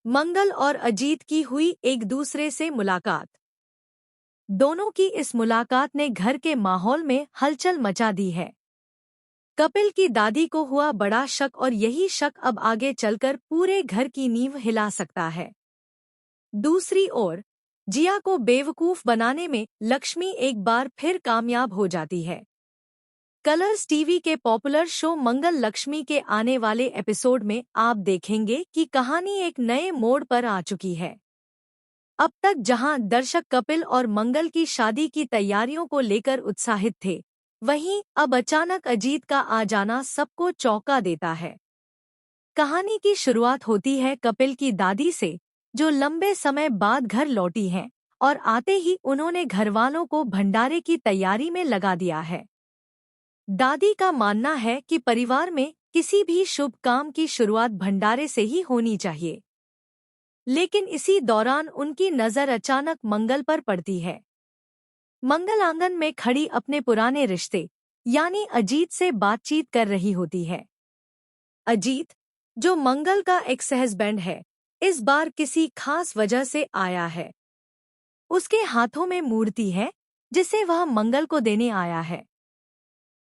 मंगल और अजीत की हुई एक दूसरे से मुलाकात। दोनों की इस मुलाकात ने घर के माहौल में हलचल मचा दी है। कपिल की दादी को हुआ बड़ा शक और यही शक अब आगे चलकर पूरे घर की नींव हिला सकता है। दूसरी ओर जिया को बेवकूफ बनाने में लक्ष्मी एक बार फिर कामयाब हो जाती है। कलर्स टीवी के पॉपुलर शो मंगल लक्ष्मी के आने वाले एपिसोड में आप देखेंगे कि कहानी एक नए मोड़ पर आ चुकी है। अब तक जहां दर्शक कपिल और मंगल की शादी की तैयारियों को लेकर उत्साहित थे, वहीं अब अचानक अजीत का आ जाना सबको चौंका देता है। कहानी की शुरुआत होती है कपिल की दादी से, जो लंबे समय बाद घर लौटी हैं और आते ही उन्होंने घरवालों को भंडारे की तैयारी में लगा दिया है। दादी का मानना है कि परिवार में किसी भी शुभ काम की शुरुआत भंडारे से ही होनी चाहिए। लेकिन इसी दौरान उनकी नज़र अचानक मंगल पर पड़ती है। मंगल आंगन में खड़ी अपने पुराने रिश्ते यानी अजीत से बातचीत कर रही होती है। अजीत, जो मंगल का एक्स हस्बैंड है, इस बार किसी खास वजह से आया है। उसके हाथों में मूर्ति है जिसे वह मंगल को देने आया है।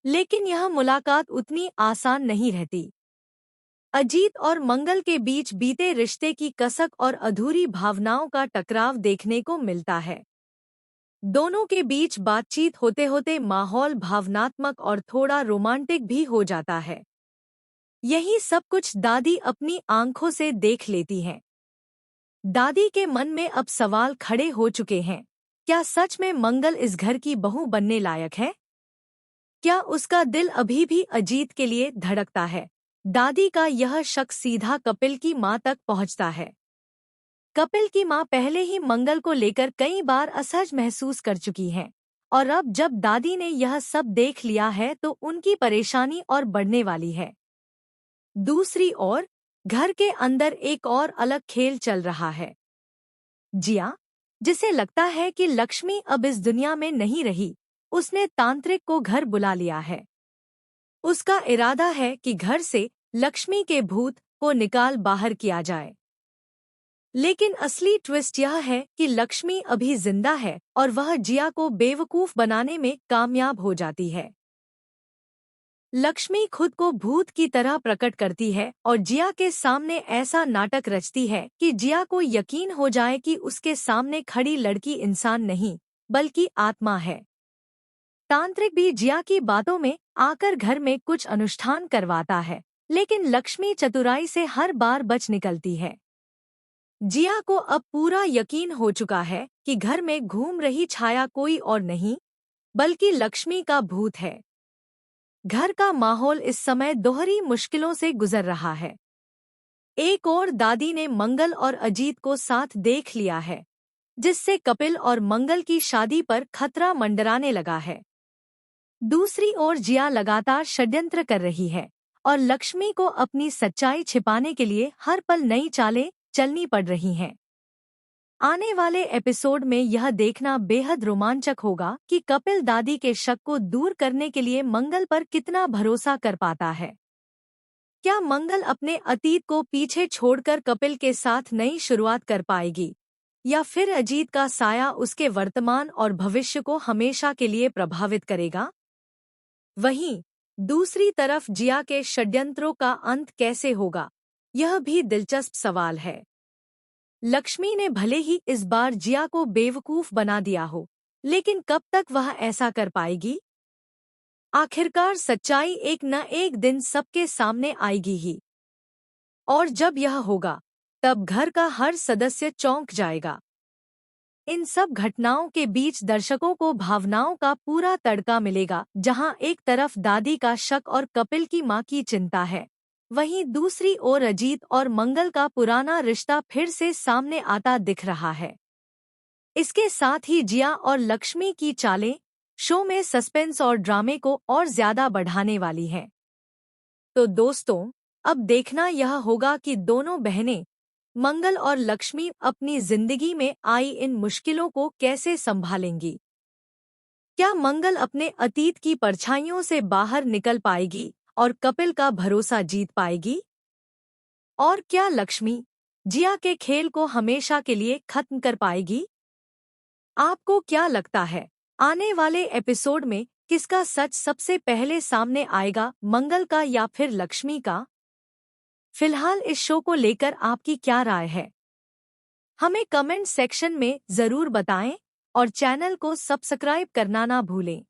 लेकिन यह मुलाकात उतनी आसान नहीं रहती। अजीत और मंगल के बीच बीते रिश्ते की कसक और अधूरी भावनाओं का टकराव देखने को मिलता है। दोनों के बीच बातचीत होते होते माहौल भावनात्मक और थोड़ा रोमांटिक भी हो जाता है। यही सब कुछ दादी अपनी आंखों से देख लेती हैं। दादी के मन में अब सवाल खड़े हो चुके हैं। क्या सच में मंगल इस घर की बहू बनने लायक है? क्या उसका दिल अभी भी अजीत के लिए धड़कता है? दादी का यह शक सीधा कपिल की मां तक पहुंचता है। कपिल की मां पहले ही मंगल को लेकर कई बार असहज महसूस कर चुकी हैं, और अब जब दादी ने यह सब देख लिया है तो उनकी परेशानी और बढ़ने वाली है। दूसरी ओर घर के अंदर एक और अलग खेल चल रहा है। जिया, जिसे लगता है कि लक्ष्मी अब इस दुनिया में नहीं रही, उसने तांत्रिक को घर बुला लिया है। उसका इरादा है कि घर से लक्ष्मी के भूत को निकाल बाहर किया जाए। लेकिन असली ट्विस्ट यह है कि लक्ष्मी अभी जिंदा है और वह जिया को बेवकूफ बनाने में कामयाब हो जाती है। लक्ष्मी खुद को भूत की तरह प्रकट करती है और जिया के सामने ऐसा नाटक रचती है कि जिया को यकीन हो जाए कि उसके सामने खड़ी लड़की इंसान नहीं बल्कि आत्मा है। तांत्रिक भी जिया की बातों में आकर घर में कुछ अनुष्ठान करवाता है, लेकिन लक्ष्मी चतुराई से हर बार बच निकलती है। जिया को अब पूरा यकीन हो चुका है कि घर में घूम रही छाया कोई और नहीं बल्कि लक्ष्मी का भूत है। घर का माहौल इस समय दोहरी मुश्किलों से गुजर रहा है। एक ओर दादी ने मंगल और अजीत को साथ देख लिया है, जिससे कपिल और मंगल की शादी पर खतरा मंडराने लगा है। दूसरी ओर जिया लगातार षड्यंत्र कर रही है और लक्ष्मी को अपनी सच्चाई छिपाने के लिए हर पल नई चालें चलनी पड़ रही हैं। आने वाले एपिसोड में यह देखना बेहद रोमांचक होगा कि कपिल दादी के शक को दूर करने के लिए मंगल पर कितना भरोसा कर पाता है। क्या मंगल अपने अतीत को पीछे छोड़कर कपिल के साथ नई शुरुआत कर पाएगी, या फिर अजीत का साया उसके वर्तमान और भविष्य को हमेशा के लिए प्रभावित करेगा? वहीं दूसरी तरफ जिया के षड्यंत्रों का अंत कैसे होगा, यह भी दिलचस्प सवाल है। लक्ष्मी ने भले ही इस बार जिया को बेवकूफ बना दिया हो, लेकिन कब तक वह ऐसा कर पाएगी? आखिरकार सच्चाई एक न एक दिन सबके सामने आएगी ही, और जब यह होगा तब घर का हर सदस्य चौंक जाएगा। इन सब घटनाओं के बीच दर्शकों को भावनाओं का पूरा तड़का मिलेगा। जहां एक तरफ दादी का शक और कपिल की मां की चिंता है, वहीं दूसरी ओर अजीत और मंगल का पुराना रिश्ता फिर से सामने आता दिख रहा है। इसके साथ ही जिया और लक्ष्मी की चालें शो में सस्पेंस और ड्रामे को और ज्यादा बढ़ाने वाली हैं। तो दोस्तों, अब देखना यह होगा कि दोनों बहनें मंगल और लक्ष्मी अपनी जिंदगी में आई इन मुश्किलों को कैसे संभालेंगी। क्या मंगल अपने अतीत की परछाइयों से बाहर निकल पाएगी और कपिल का भरोसा जीत पाएगी? और क्या लक्ष्मी जिया के खेल को हमेशा के लिए खत्म कर पाएगी? आपको क्या लगता है, आने वाले एपिसोड में किसका सच सबसे पहले सामने आएगा, मंगल का या फिर लक्ष्मी का? फिलहाल इस शो को लेकर आपकी क्या राय है? हमें कमेंट सेक्शन में जरूर बताएं और चैनल को सब्सक्राइब करना ना भूलें।